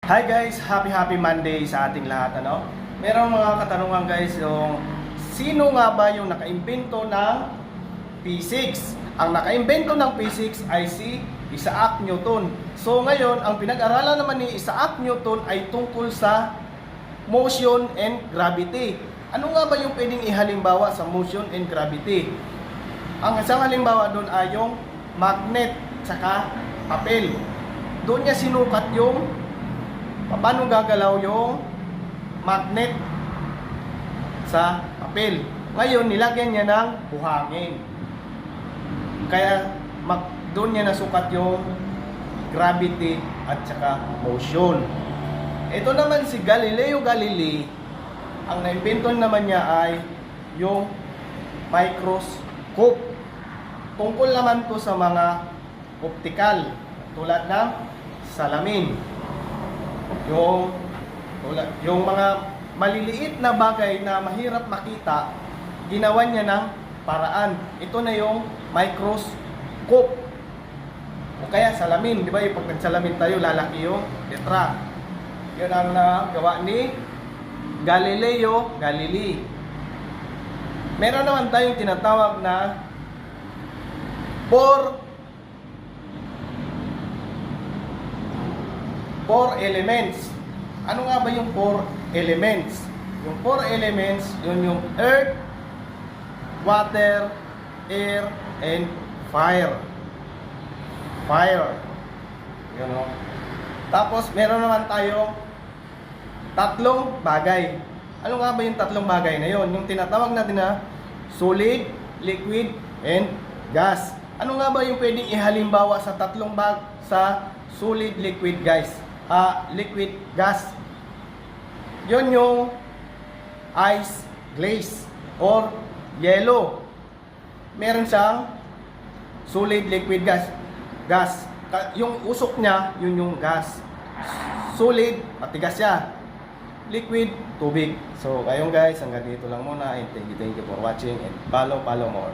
Hi guys, happy Monday sa ating lahat, ano? Merong mga katanungan guys, yung sino nga ba yung nakaimbento ng physics? Ang nakaimbento ng physics ay si Isaac Newton. So ngayon, ang pinag-aralan naman ni Isaac Newton ay tungkol sa motion and gravity. Ano nga ba yung pwedeng ihalimbawa sa motion and gravity? Ang isang halimbawa doon ay yung magnet tsaka papel. Doon niya sinukat yung paano gagalaw yung magnet sa papel. Ngayon, nilagyan niya ng buhangin. Kaya doon niya nasukat yung gravity at saka motion. Ito naman si Galileo Galilei, ang naimbento naman niya ay yung microscope. Tungkol naman to sa mga optical, tulad ng salamin. Yung mga maliliit na bagay na mahirap makita, ginawa niya ng paraan. Ito na yung microscope. O kaya salamin, di ba? Yung pag nagsalamin tayo, lalaki yung letra. Yun ang nagawa ni Galileo Galilei. Meron naman tayong tinatawag na four elements. Ano nga ba yung four elements? Yung four elements, yun yung earth, water, air, and fire. Fire. Yun o. Tapos, meron naman tayo tatlong bagay. Ano nga ba yung tatlong bagay na yun? Yung tinatawag natin na solid, liquid, and gas. Ano nga ba yung pwedeng ihalimbawa sa tatlong sa solid, liquid, liquid gas? Yun yung ice, glaze, or yellow. Meron siyang solid, liquid, gas. Yung usok niya, yun yung gas. Solid, matigas siya. Liquid, tubig. So, ayun guys, hanggang dito lang muna. And thank you for watching and follow more.